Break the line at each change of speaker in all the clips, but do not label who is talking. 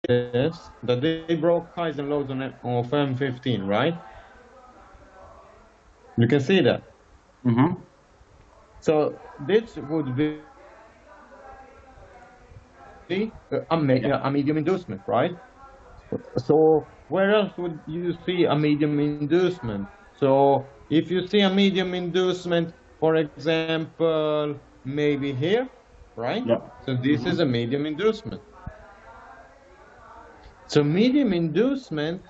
this, that they broke highs and lows on of M15, right? You can see that. So this would be a medium inducement, right? So where else would you see a medium inducement? So if you see a medium inducement, for example, maybe here, right?
Yeah.
So this is a medium inducement. So medium inducement,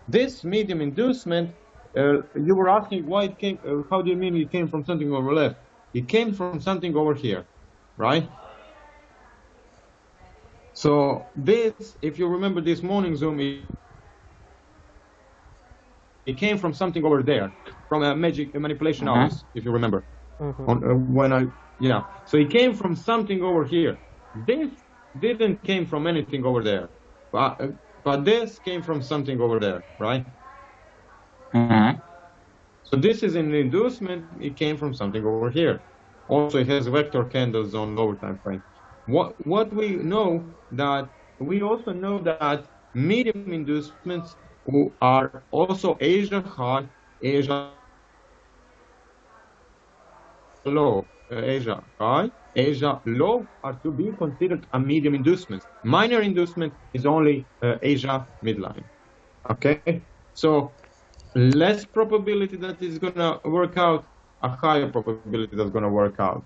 this medium inducement, you were asking why it came, how do you mean it came from something over left? It came from something over here, right? So this, if you remember this morning Zoom, it came from something over there, from a magic manipulation hours, if you remember. So it came from something over here. This didn't came from anything over there, but this came from something over there, right? So this is an inducement. It came from something over here. Also, it has vector candles on lower time frame. What we know that we also know that medium inducements are also Asia high, Asia low, Asia high, Asia low are to be considered a medium inducement. Minor inducement is only Asia midline. Okay, so less probability that it's gonna work out, a higher probability that's gonna work out.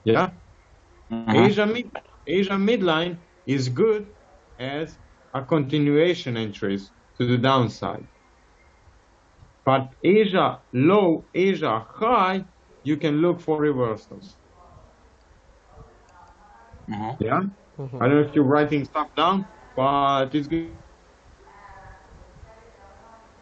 Yeah. Asia midline is good as a continuation entries to the downside. But Asia low, Asia high, you can look for reversals. Yeah. I don't know if you're writing stuff down, but it's good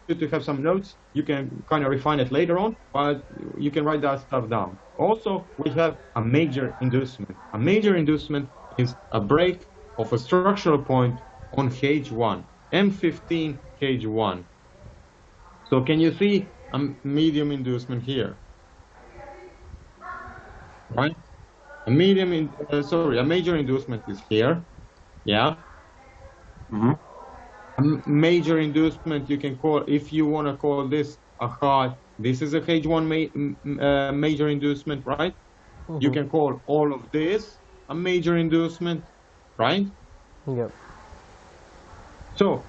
to have some notes. You can kind of refine it later on, but you can write that stuff down. Also, we have a major inducement. A major inducement is a break of a structural point on H1, M15 H1. So can you see a medium inducement here? Right? A major inducement is here. Yeah. A major inducement you can call, if you want to call this a high, this is a H1 major inducement, right? You can call all of this a major inducement, right?
Yep.
So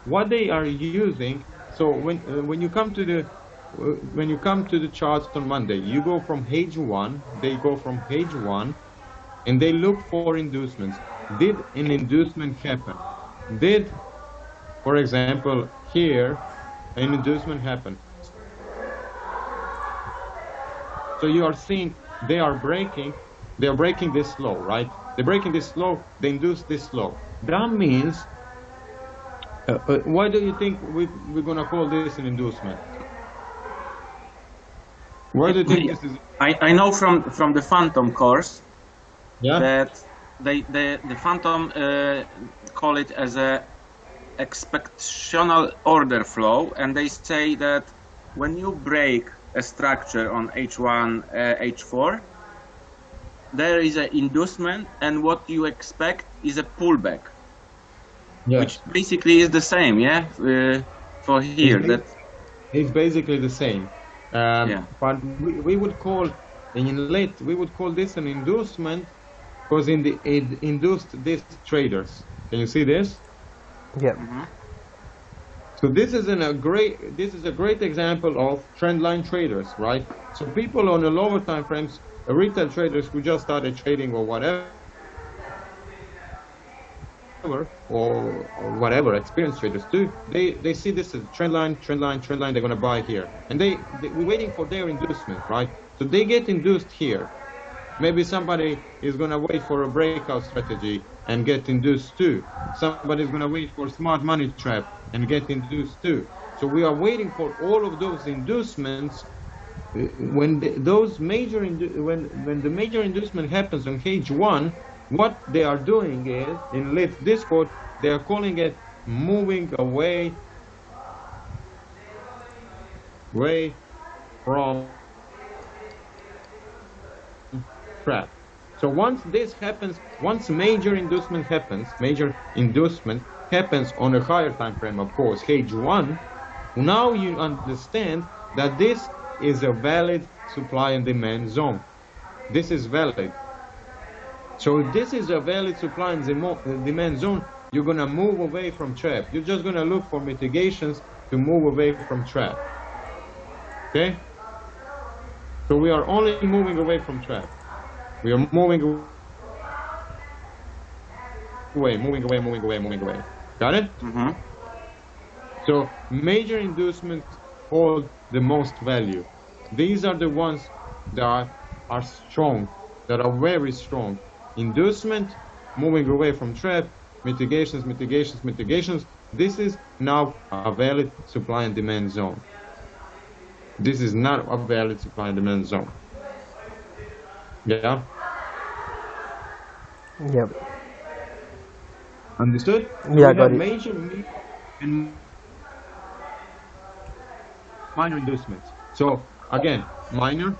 what they are using, so when you come to the charts on Monday, you go from H1, they go from H1, and they look for inducements. Did an inducement happen? Did, for example, here, an inducement happen? So you are seeing they are breaking this low, right? They're breaking this low, they induce this low. That means, why do you think we're going to call this an inducement? Why do you think this is?
I know from the Phantom course,
Yeah,
that the Phantom call it as a expectational order flow, and they say that when you break a structure on H1, H4, there is an inducement, and what you expect is a pullback, which basically is the same, yeah, for here.
It's basically the same. But we would call this an inducement because it induced these traders. Can you see this?
Yep.
So this is a great example of trendline traders, right? So people on the lower time frames, retail traders who just started trading or whatever, experienced traders too, they see this as trend line, they're going to buy here. And we're waiting for their inducement, right? So they get induced here. Maybe somebody is going to wait for a breakout strategy and get induced too. Somebody's going to wait for smart money trap and get induced too. So we are waiting for all of those inducements. When the major inducement happens on H1, what they are doing is, in Lit Discord, they are calling it moving away from trap. So once this happens, once major inducement happens on a higher time frame, of course, H1, now you understand that this is a valid supply and demand zone. This is valid. So if this is a valid supply and demand zone, you're going to move away from trap. You're just going to look for mitigations to move away from trap. Okay? So we are only moving away from trap. We are moving away. Got it?
Mm-hmm.
So major inducements hold the most value. These are the ones that are strong, that are very strong. Inducement, moving away from trap, mitigations. This is now a valid supply and demand zone. This is not a valid supply and demand zone. Yeah?
Yep.
Understood?
Yeah, got it.
Major and minor inducements. So again, minor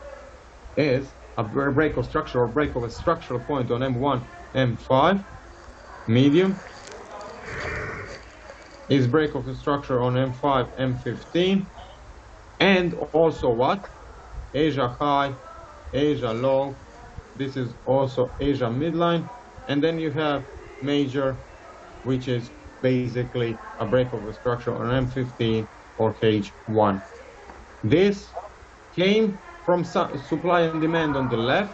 is a break of structure or break of a structural point on M1, M5. Medium is break of a structure on M5, M15. And also what? Asia high, Asia low. This is also Asia midline. And then you have major, which is basically a break of a structure on M15 or H1. This came from supply and demand on the left.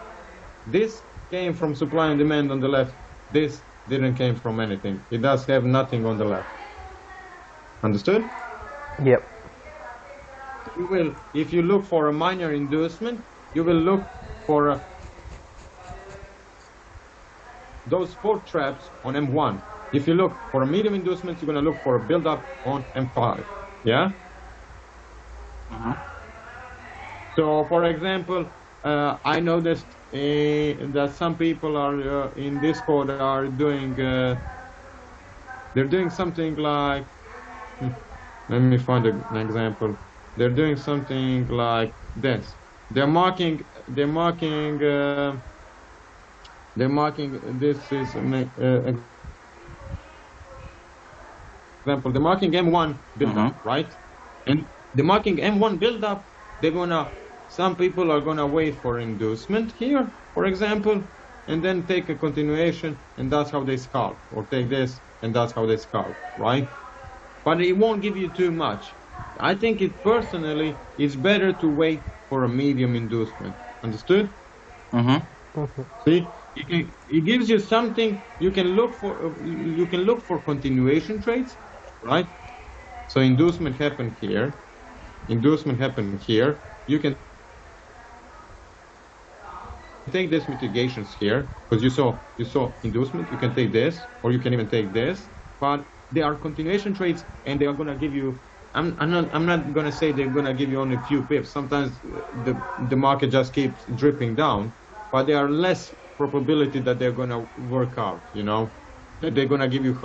This came from supply and demand on the left. This didn't came from anything. It does have nothing on the left. Understood?
Yep.
You will, if you look for a minor inducement, you will look for those 4 traps on M1. If you look for a medium inducement, you're going to look for a build-up on M5. Yeah? So, for example, I noticed that some people are in Discord are doing, they're doing something like, let me find an example. They're doing something like this. They're marking this is example. They're marking M1 build-up, right? And the marking M1 build-up, some people are gonna wait for inducement here, for example, and then take a continuation, and that's how they scalp, or take this, and that's how they scalp, right? But it won't give you too much. I think it personally, it's better to wait for a medium inducement. Understood? See, it gives you something you can look for. You can look for continuation trades, right? So inducement happened here. Inducement happened here. You can take this mitigations here because you saw inducement. You can take this, or you can even take this. But they are continuation trades, and they are gonna give you. I'm not gonna say they're gonna give you only a few pips. Sometimes the market just keeps dripping down, but there are less probability that they're gonna work out. You know, that they're gonna give you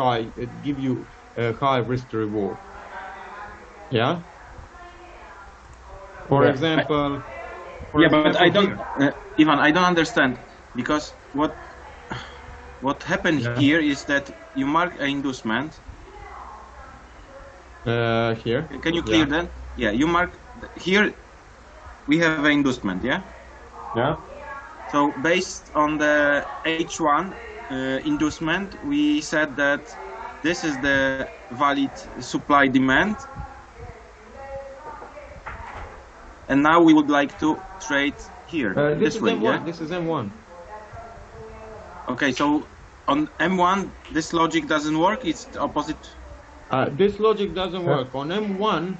a high risk to reward. Yeah. For example.
But I don't, Ivan. I don't understand because what happened here is that you mark an inducement.
Here.
Can you clear that? Yeah, you mark here. We have an inducement. Yeah.
Yeah.
So based on the H1 inducement, we said that this is the valid supply demand. And now we would like to trade here, this way,
M1.
yeah?
This is M1.
Okay, so on M1, this logic doesn't work, it's the opposite?
This logic doesn't work. On M1,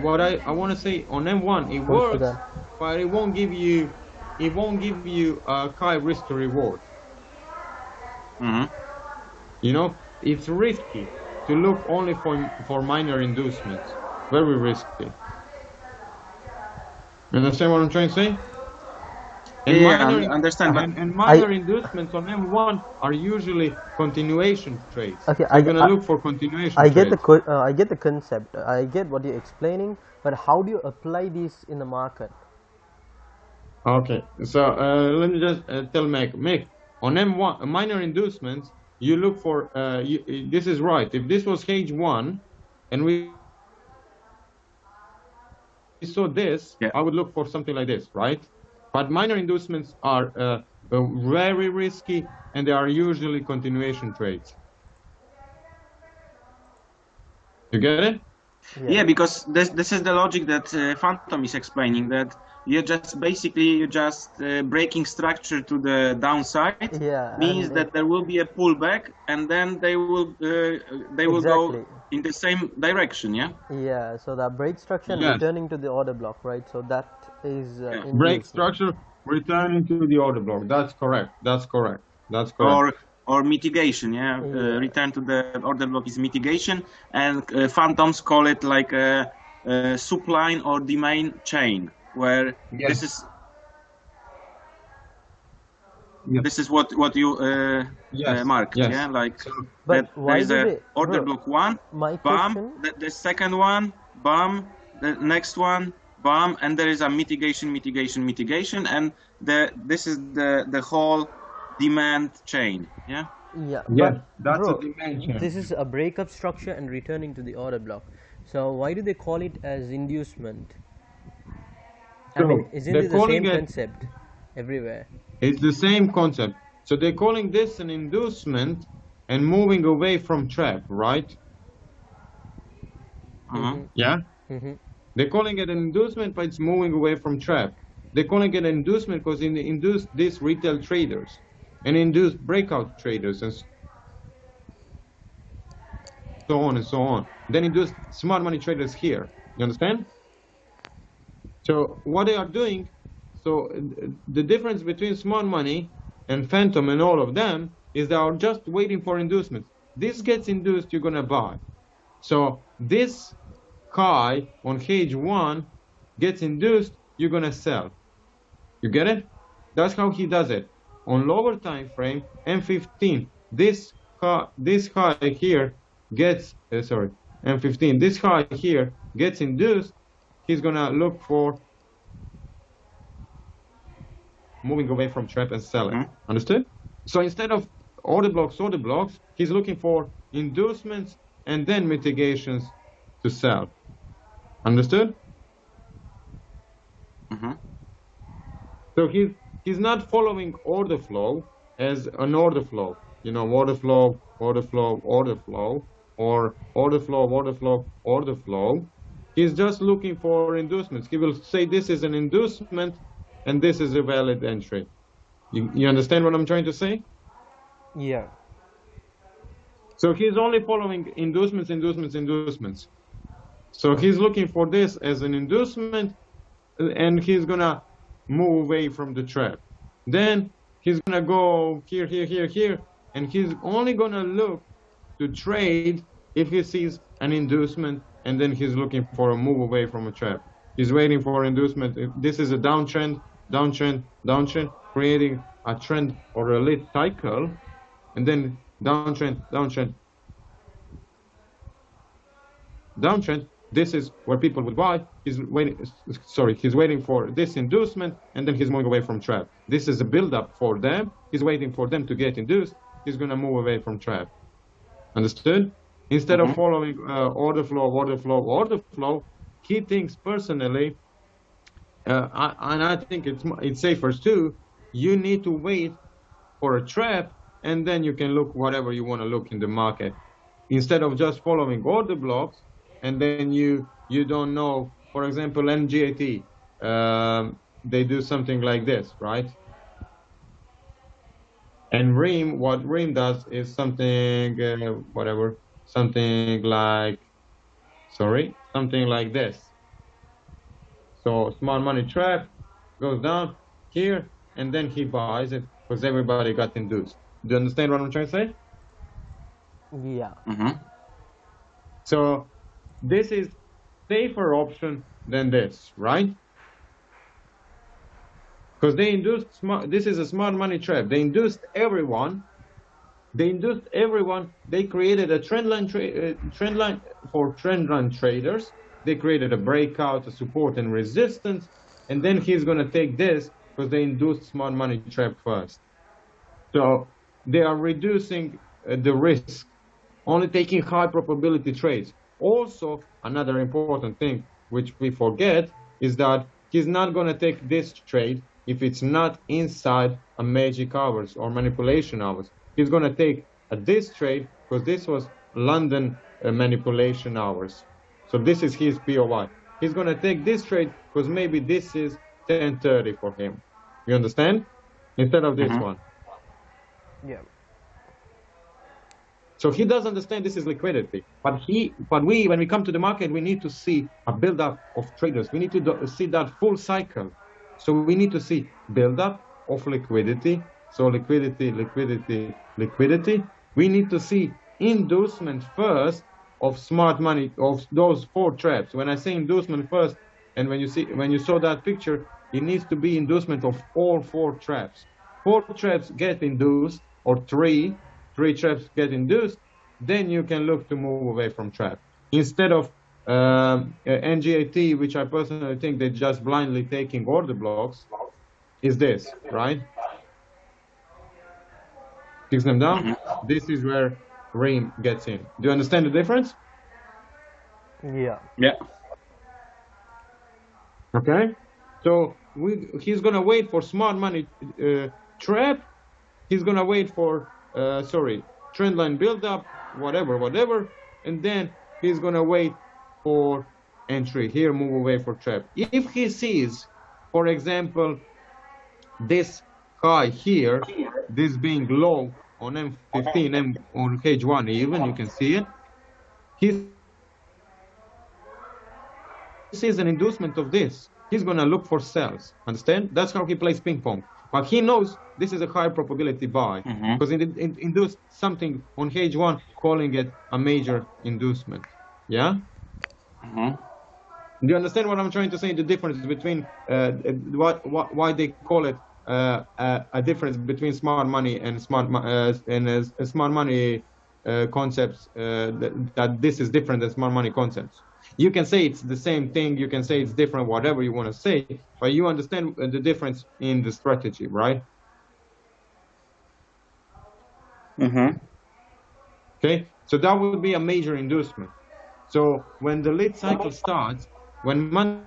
what I want to say, on M1, it works, but it won't give you a high risk to reward. You know, it's risky to look only for minor inducements. Very risky. You understand what I'm trying to say?
And I understand.
And minor inducements on M1 are usually continuation trades.
Okay,
I'm gonna look for continuation.
I get the concept. I get what you're explaining, but how do you apply this in the market?
Okay, so let me just tell Meg, on M1 minor inducements, you look for this is right. If this was H1, and we saw this,
Yeah.
I would look for something like this, right? But minor inducements are very risky, and they are usually continuation trades. You get it?
Yeah, because this is the logic that Phantom is explaining, that you're just breaking structure to the downside.
Yeah,
Means
and
that there will be a pullback, and then they will
Exactly.
go in the same direction. Yeah.
Yeah, so the break structure and
Yes.
returning to the order block, right? So that is
Yeah.
Break
inducement.
structure, returning to the order block. That's correct. That's correct. That's correct.
Or mitigation. Yeah.
Yeah.
Return to the order block is mitigation, and Phantoms call it like a suppline or demand chain, where
Yes.
this is what you
Yes.
marked.
Yes.
Yeah, like
So,
But
that
why
there is
do
a
they-
order
bro,
block one,
My
bam,
question,
the second one, bam, the next one, bam, and there is a mitigation, and this is the whole demand chain. Yeah.
yeah,
yes,
but
that's
bro,
a dimension.
this is a breakup structure and returning to the order block. So why do they call it as inducement? I
So
mean, isn't
they're
it the
calling
same
it-
concept everywhere?
It's the same concept. So they're calling this an inducement and moving away from trap, right?
Uh-huh.
Yeah?
Mm-hmm.
They're calling it an inducement, but it's moving away from trap. They're calling it an inducement because it induced these retail traders and induced breakout traders and so on and so on. Then induced smart money traders here. You understand? So what they are doing, so the difference between smart money and Phantom and all of them is they are just waiting for inducements. This gets induced, you're gonna buy. So this high on H1 gets induced, you're gonna sell. You get it? That's how he does it. On lower time frame, M15, this high here gets M15. This high here gets induced. He's gonna look for moving away from trap and selling. Understood? So instead of order blocks, he's looking for inducements and then mitigations to sell. Understood?
Mm-hmm.
So he's not following order flow as an order flow. You know, order flow, or order flow. He's just looking for inducements. He will say this is an inducement and this is a valid entry. You understand what I'm trying to say?
Yeah.
So he's only following inducements. So he's looking for this as an inducement and he's gonna move away from the trap. Then he's gonna go here, and he's only gonna look to trade if he sees an inducement, and then he's looking for a move away from a trap. He's waiting for inducement. If this is a downtrend, creating a trend or a lit cycle, and then downtrend. This is where people would buy. He's waiting for this inducement, and then he's moving away from trap. This is a build-up for them. He's waiting for them to get induced. He's going to move away from trap. Understood? Instead of following order flow, he thinks personally, and I think it's safer too, you need to wait for a trap, and then you can look whatever you want to look in the market. Instead of just following order blocks, and then you don't know, for example, NGAT, they do something like this, right? And what REEM does is something, something like this. So smart money trap goes down here, and then he buys it because everybody got induced. Do you understand what I'm trying to say?
Yeah.
Mm-hmm.
So this is safer option than this, right? Because they induced this is a smart money trap. They induced everyone. They created a trend line for trend line traders. They created a breakout, a support and resistance, and then he's gonna take this because they induced smart money trap first. So they are reducing the risk, only taking high probability trades. Also, another important thing which we forget is that he's not going to take this trade if it's not inside a magic hours or manipulation hours. He's going to take this trade because this was London manipulation hours. So this is his POI. He's going to take this trade because maybe this is 10:30 for him. You understand? Instead of this one.
Yeah.
So he does understand this is liquidity, but we, when we come to the market, we need to see a build-up of traders. We need to see that full cycle. So we need to see build-up of liquidity. So liquidity. We need to see inducement first of smart money of those 4 traps. When I say inducement first, and when you saw that picture, it needs to be inducement of all 4 traps. 4 traps get induced, or 3 traps get induced, then you can look to move away from trap. Instead of NGAT, which I personally think they're just blindly taking order blocks, is this, right? Kicks them down. This is where Reem gets in. Do you understand the difference?
Yeah.
Yeah.
Okay. So he's gonna wait for smart money trap. He's gonna wait for trend line build up, whatever, and then he's gonna wait for entry here, move away for trap. If he sees, for example, this high here, this being low on M15, on H1 even, you can see it, he sees an inducement of this. He's gonna look for sells. Understand? That's how he plays ping pong. But he knows this is a high probability buy because it induced something on H1, calling it a major inducement. Yeah. Do you understand what I'm trying to say? The difference between why they call it a difference between smart money and smart money concepts. That this is different than smart money concepts. You can say it's the same thing, you can say it's different, whatever you want to say, but you understand the difference in the strategy, right? Okay, so that would be a major inducement. So when the lead cycle starts, when Monday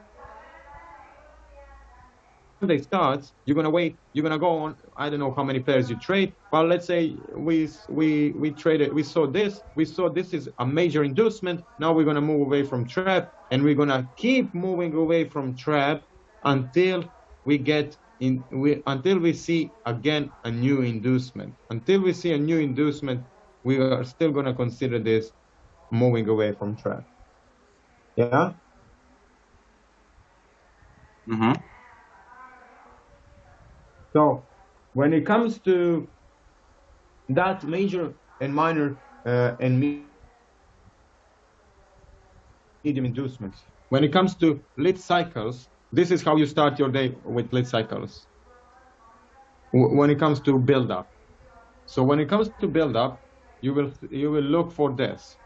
starts, you're gonna wait, you're gonna go on, I don't know how many pairs you trade, but let's say we traded, we saw this is a major inducement. Now we're gonna move away from trap, and we're gonna keep moving away from trap until we get in, until we see again a new inducement. Until we see a new inducement, we are still gonna consider this moving away from trap. Yeah. So when it comes to that major and minor and medium inducements, when it comes to lit cycles, this is how you start your day with lit cycles. When it comes to build up, so when it comes to build up, you will look for this.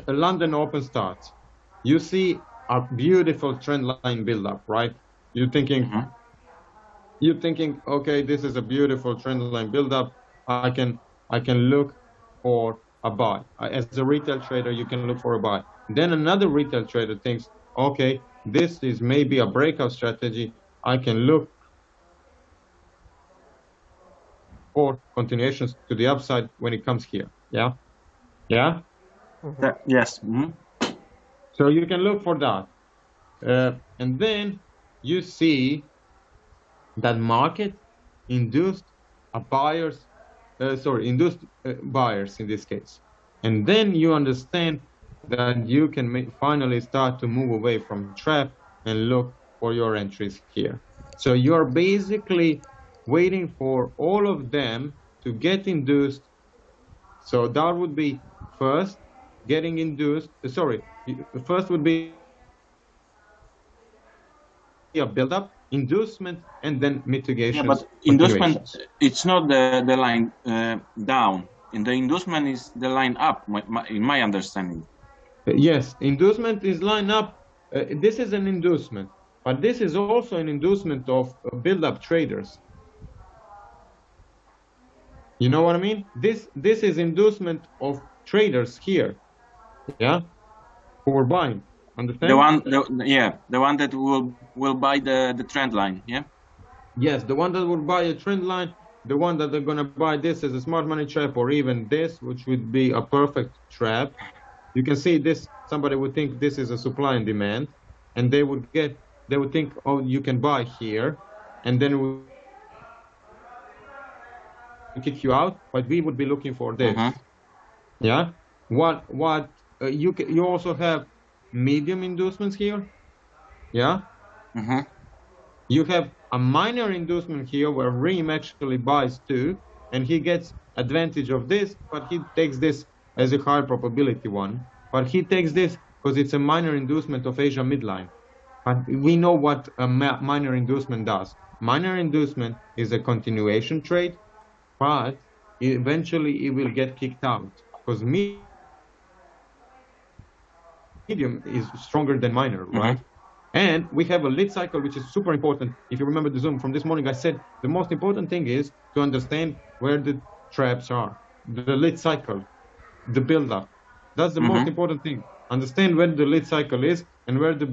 London open starts. You see a beautiful trend line build up, right? You're thinking, okay, this is a beautiful trend line build up. I can look for a buy. As a retail trader, you can look for a buy. Then another retail trader thinks, okay, this is maybe a breakout strategy. I can look for continuations to the upside when it comes here. Yeah. Yeah.
Yes.
So you can look for that, and then you see that market induced buyers in this case. And then you understand that you can finally start to move away from trap and look for your entries here. So you're basically waiting for all of them to get induced. So that would be first getting induced. First would be a build-up, inducement, and then mitigation.
Yeah, but inducement, it's not the line down. In the inducement is the line up, in my understanding.
Yes, inducement is line up. This is an inducement. But this is also an inducement of build-up traders. You know what I mean? This is inducement of traders here, yeah, who were buying. Understand?
The one that will buy the trend line, yeah.
Yes, the one that will buy a trend line, the one that they're gonna buy this as a smart money trap, or even this, which would be a perfect trap. You can see this. Somebody would think this is a supply and demand, and they would think, oh, you can buy here, and then we kick you out. But we would be looking for this. Yeah. You also have medium inducements here. Yeah. You have a minor inducement here where Reem actually buys too, and he gets advantage of this, but he takes this as a high probability one. But he takes this because it's a minor inducement of Asia midline. But we know what a minor inducement does. Minor inducement is a continuation trade, but eventually it will get kicked out because medium is stronger than minor, right? And we have a lit cycle, which is super important. If you remember the Zoom from this morning, I said the most important thing is to understand where the traps are, the lit cycle, the build-up. That's the most important thing. Understand where the lit cycle is and where the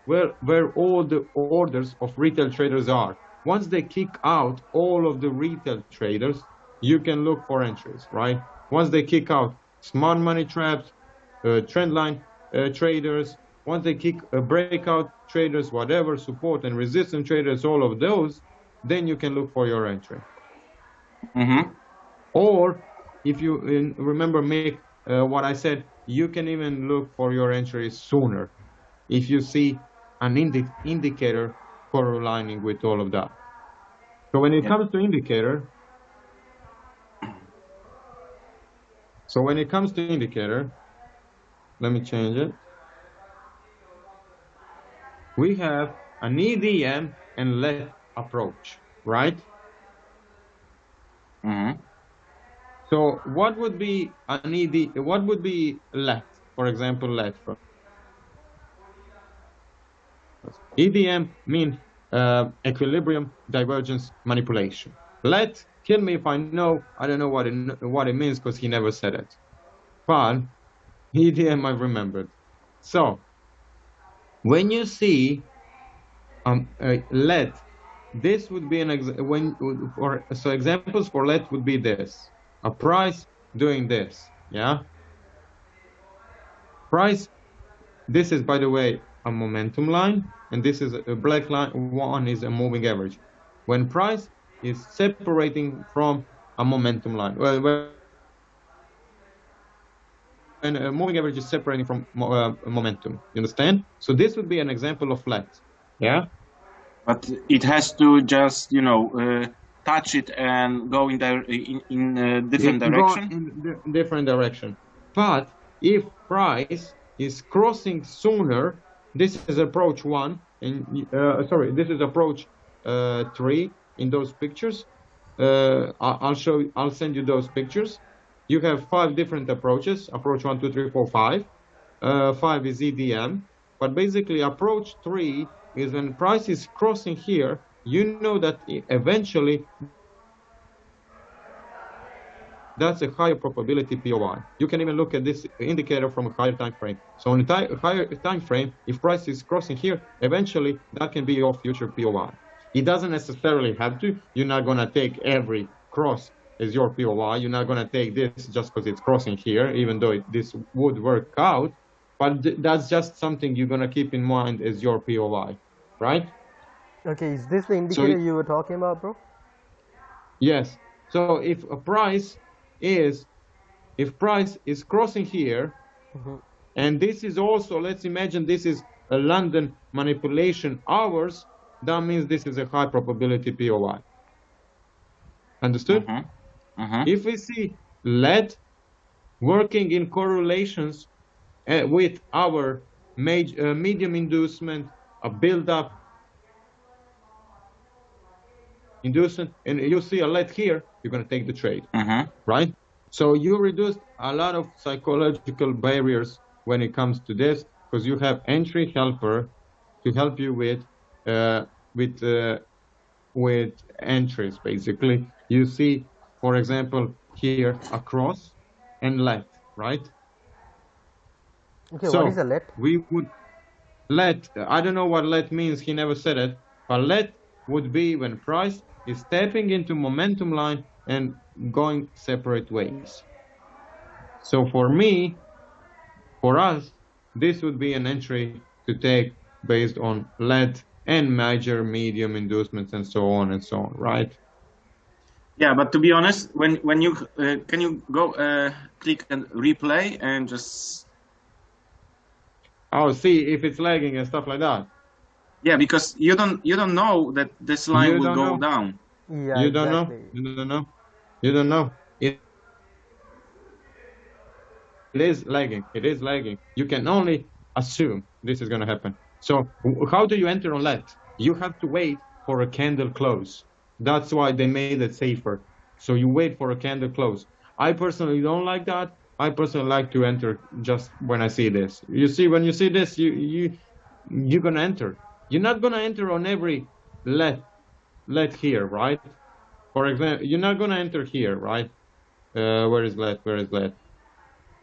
where all the orders of retail traders are. Once they kick out all of the retail traders, you can look for entries, right? Once they kick out smart money traps, trend line traders, once they kick breakout traders, whatever, support and resistance traders, all of those, then you can look for your entry. Or if you remember me, what I said, you can even look for your entries sooner if you see an indicator correlating with all of that. So when it comes to indicator, let me change it. We have an EDM and LET approach, right? So what would be an ED? What would be LET? For example, LET. EDM means equilibrium divergence manipulation. LET, kill me if I know. I don't know what it means because he never said it. But EDM I remembered. So when you see LET, this would be examples for LET would be this: a price doing this, yeah. Price. This is, by the way, a momentum line, and this is a black line. One is a moving average. When price is separating from a momentum line, and a moving average is separating from momentum. You understand? So this would be an example of LET. Yeah.
But it has to just, touch it and go in different direction.
In different direction. But if price is crossing sooner, this is approach 1, and this is approach 3 in those pictures. I'll send you those pictures. You have 5 different approaches: approach 1, 2, 3, 4, 5. 5 is EDM, but basically approach 3 is when price is crossing here. You know that eventually that's a higher probability POI. You can even look at this indicator from a higher time frame. So on a higher time frame, if price is crossing here, eventually that can be your future POI. It doesn't necessarily have to. You're not going to take every cross as your POI. You're not going to take this just because it's crossing here, even though this would work out. But that's just something you're going to keep in mind as your POI, right?
Okay, is this the indicator you were talking about, bro?
Yes. So if price is crossing here, and this is also, let's imagine this is a London manipulation hours, that means this is a high probability POI. Understood? If we see LET working in correlations with our medium inducement, a build-up inducement, and you see a LET here, you're going to take the trade, right? So you reduced a lot of psychological barriers when it comes to this, because you have entry helper to help you with entries. Basically, you see, for example, here a cross and let, right?
Okay, what is
So
a let?
we would let. I don't know what let means. He never said it, but let would be when price is stepping into momentum line and going separate ways. So for me, for us, this would be an entry to take based on LED and major medium inducements and so on and so on, right?
Yeah, but to be honest, when you can you go click and replay and just
I'll see if it's lagging and stuff like that.
yeah, because you don't know that this line
You
will
don't
go
know.
down.
Yeah,
You don't know.
exactly.
You don't know. You don't know. It is lagging. It is lagging. You can only assume this is going to happen. So how do you enter on LED? You have to wait for a candle close. That's why they made it safer. So you wait for a candle close. I personally don't like that. I personally like to enter just when I see this. You see, when you see this, you're gonna enter. You're not gonna enter on every LED here, right? For example, you're not gonna enter here, right? Where is LED? Where is LED?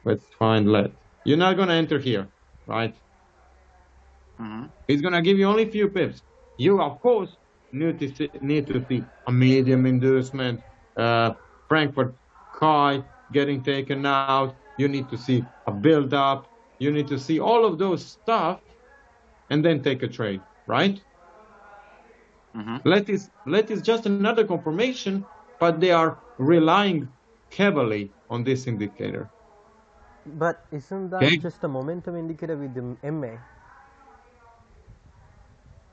Let's find LED. You're not gonna enter here, right?
Mm-hmm.
It's gonna give you only a few pips. You, of course, need to see a medium inducement, Frankfurt high getting taken out. You need to see a build up. You need to see all of those stuff, and then take a trade, right?
Mm-hmm.
LED is just another confirmation, but they are relying heavily on this indicator.
But isn't that
Okay.
just a momentum indicator with the MA?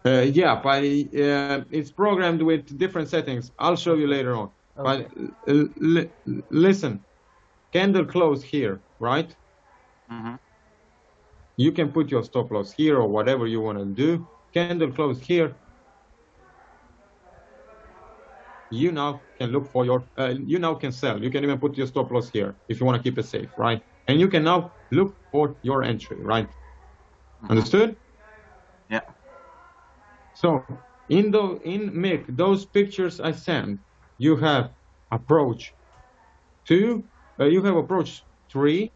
Yeah, but it's programmed with different settings. I'll show you later on.
Okay.
But listen, candle close here, right?
Mm-hmm.
You can put your stop loss here or whatever you want to do. Candle close here. You now can look for your, you now can sell. You can even put your stop loss here if you want to keep it safe, right? And you can now look for your entry, right?
Mm-hmm.
Understood?
Yeah.
So in MIC, those pictures I sent, you have approach 2, you have approach 3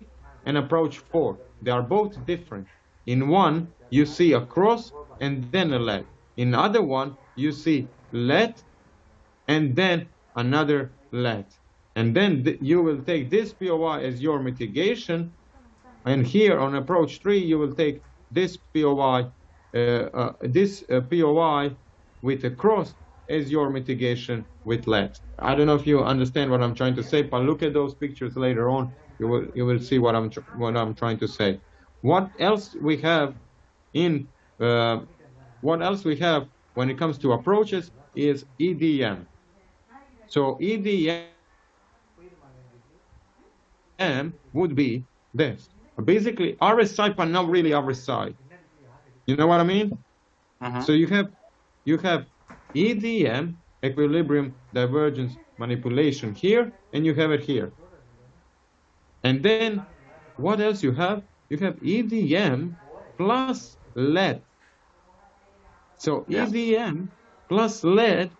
and approach 4. They are both different. In one, you see a cross and then a LED. In other one, you see LED and then another LED. And then you will take this POI as your mitigation. And here on approach 3, you will take this POI POI with a cross as your mitigation with LED. I don't know if you understand what I'm trying to say, but look at those pictures later on. You will see what I'm trying to say. What else we have in what else we have when it comes to approaches is EDM. So EDM would be this. Basically RSI, but not really RSI. You know what I mean?
Mm-hmm.
So you have EDM, equilibrium divergence manipulation here, and you have it here. And then what else you have? You have EDM plus LED. So
Yeah.
EDM plus LED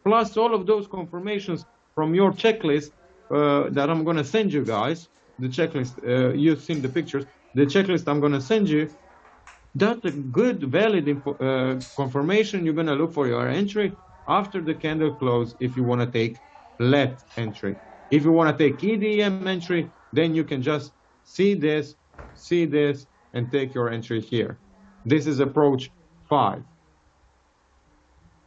plus all of those confirmations from your checklist that I'm going to send you guys. The checklist, you've seen the pictures. The checklist I'm going to send you. That's a good, valid confirmation. You're going to look for your entry after the candle close if you want to take LED entry. If you want to take EDM entry, then you can just see this, and take your entry here. This is approach 5.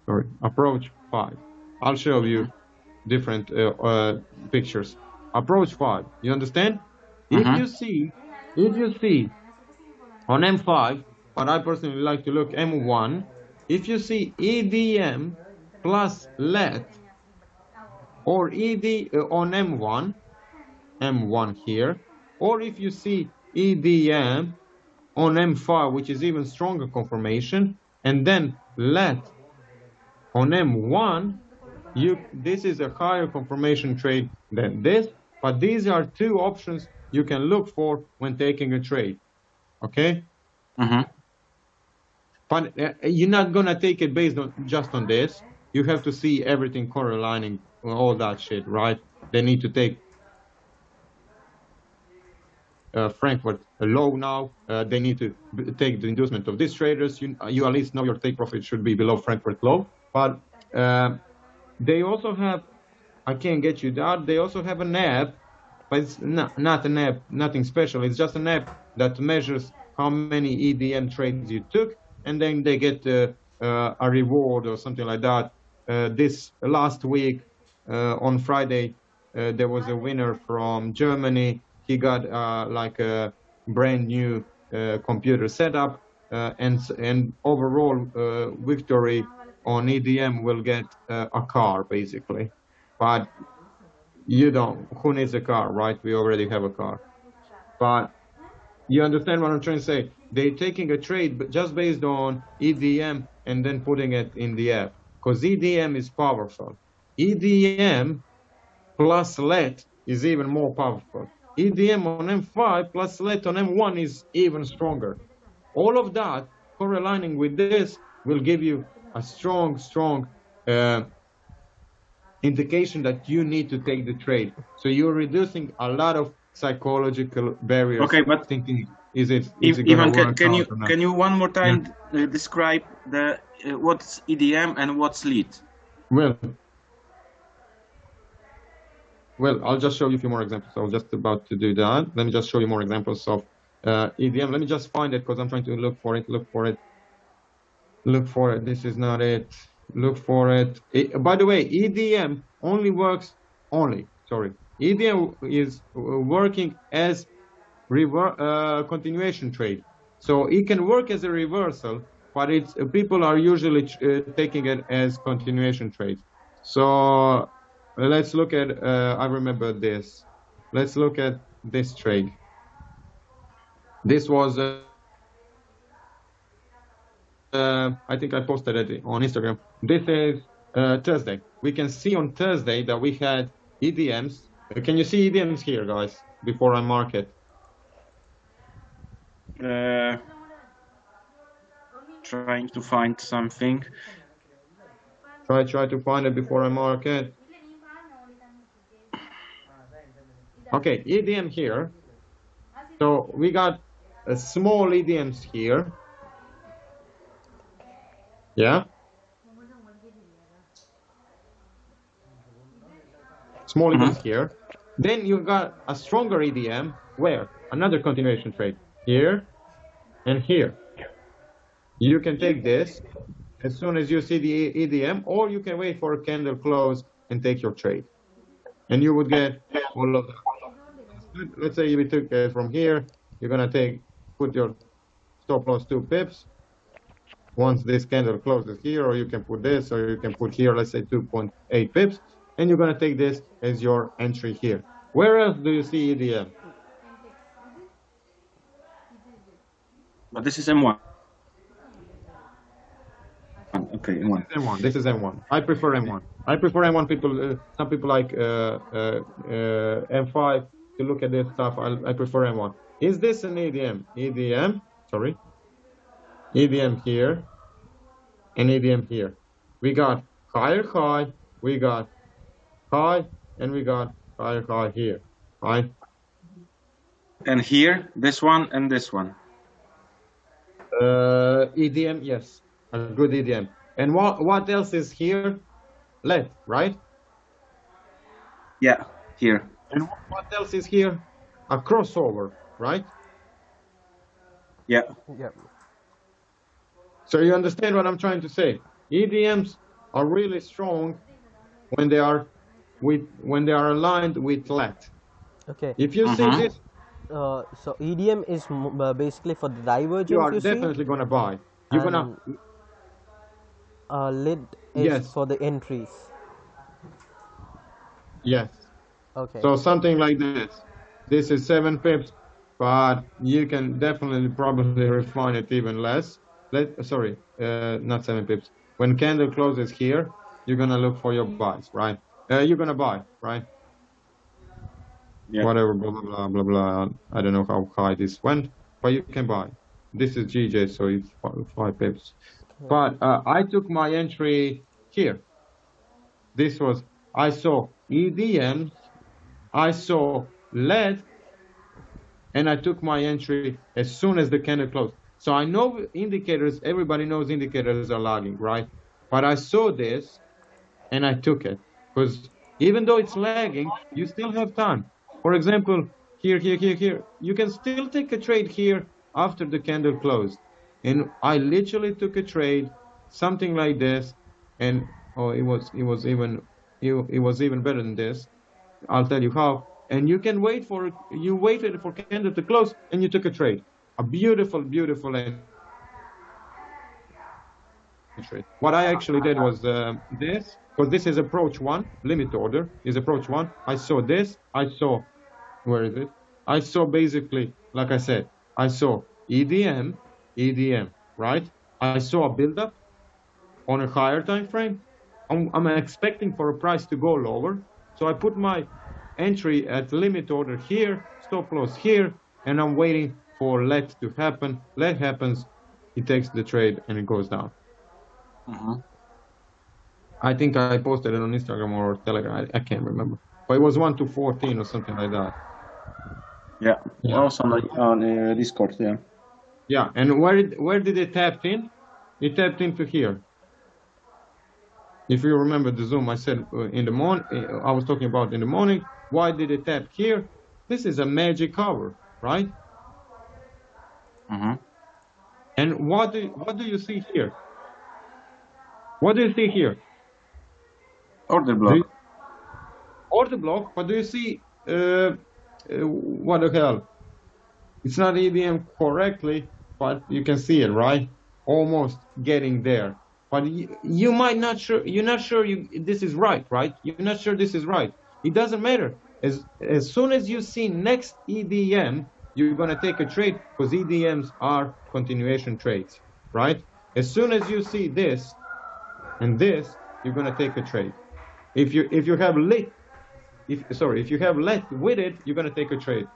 Sorry, approach 5. I'll show you different pictures. Approach 5. You understand?
Mhm.
If you see on M5, but I personally like to look M1, if you see EDM plus LED or ED on M1 here, or if you see EDM on M5, which is even stronger confirmation, and then LED on M1, this is a higher confirmation trade than this, but these are two options you can look for when taking a trade. Okay?
Mm-hmm.
But you're not gonna take it based on just on this. You have to see everything correlating, all that shit, right? They need to take Frankfurt low now. They need to take the inducement of these traders. You at least know your take profit should be below Frankfurt low. But they also have, I can't get you that. They also have an app, but it's not an app, nothing special. It's just an app that measures how many EDM trades you took, and then they get a reward or something like that. This last week on Friday, there was a winner from Germany. He got like a brand new computer setup, and overall victory on EDM will get a car basically. But you don't. Who needs a car, right? We already have a car. But you understand what I'm trying to say? They're taking a trade but just based on EDM and then putting it in the app, because EDM is powerful. EDM plus let is even more powerful. EDM on M5 plus let on M1 is even stronger. All of that correlating with this will give you a strong indication that you need to take the trade. So you're reducing a lot of psychological barriers.
Okay, but
thinking, is it
Ivan, can you one more time describe the what's EDM and what's lead?
Well, I'll just show you a few more examples. I was just about to do that. Let me just show you more examples of EDM. Let me just find it because I'm trying to look for it. This is not it. Look for it. By the way, EDM EDM is working as continuation trade. So it can work as a reversal, but people are usually taking it as continuation trade. So let's look at, I remember this. Let's look at this trade. This was, I think I posted it on Instagram. This is Thursday. We can see on Thursday that we had EDMs. Can you see EDMs here, guys, before I mark it?
Trying to find something.
Try to find it before I mark it. Okay, EDM here. So we got a small EDMs here. Yeah. Small EDMs here. Then you've got a stronger EDM where another continuation trade here and here. You can take this as soon as you see the EDM, or you can wait for a candle close and take your trade. And you would get all of that. Let's say we took it from here. You're gonna put your stop loss 2 pips. Once this candle closes here, or you can put this, or you can put here, let's say 2.8 pips, and you're gonna take this as your entry here. Where else do you see EDM?
But this is M1. Okay, M1.
M1. This is M1. I prefer M1. I prefer M1. People, some people like M5 to look at this stuff. I prefer M1. Is this an EDM? EDM. Sorry. EDM here and EDM here. We got higher high. We got high, and we got higher high here. Right.
And here, this one and this one.
EDM, yes. A good EDM. And what else is here? LED, right?
Yeah, here.
And what else is here? A crossover, right?
Yeah.
Yeah.
So you understand what I'm trying to say? EDMs are really strong when they are aligned with LED.
Okay.
If you see this,
so EDM is basically for the divergence.
you are definitely gonna buy. You're gonna.
Lid is for the entries.
Yes.
Okay.
So something like this. This is 7 pips, but you can definitely probably refine it even less. Not 7 pips. When candle closes here, you're gonna look for your buys, right? You're gonna buy, right?
Yeah.
Whatever, blah blah blah blah blah. I don't know how high this went, but you can buy. This is GJ, so it's 5 pips. But I took my entry here. This was, I saw EDM, I saw LED, and I took my entry as soon as the candle closed. So I know indicators, everybody knows indicators are lagging, right? But I saw this and I took it, because even though it's lagging, you still have time. For example, here, you can still take a trade here after the candle closed. And I literally took a trade, something like this, and it was even better than this. I'll tell you how. And you can you waited for candle to close and you took a trade. A beautiful, beautiful entry. What I actually did was this, because this is approach 1, limit order is approach 1. I saw this, where is it? I saw basically, like I said, I saw EDM, right? I saw a buildup on a higher time frame. I'm expecting for a price to go lower. So I put my entry at limit order here, stop loss here, and I'm waiting for LED to happen. LED happens, it takes the trade and it goes down. I think I posted it on Instagram or Telegram. I can't remember, but it was 1 to 14 or something like that.
Yeah. Also on Discord. Yeah.
Yeah, and where did it tap in? It tapped into here. If you remember the Zoom, I said in the morning, I was talking about in the morning. Why did it tap here? This is a magic cover, right? And what do you see here? What do you see here?
Order block.
Order block, but do you see, what the hell? It's not EDM correctly, but you can see it, right? Almost getting there. But you might not sure, you're not sure this is right? You're not sure this is right. It doesn't matter. As soon as you see next EDM, you're going to take a trade, because EDMs are continuation trades, right? As soon as you see this and this, you're going to take a trade. If you have lit, if you have LED with it, you're going to take a trade.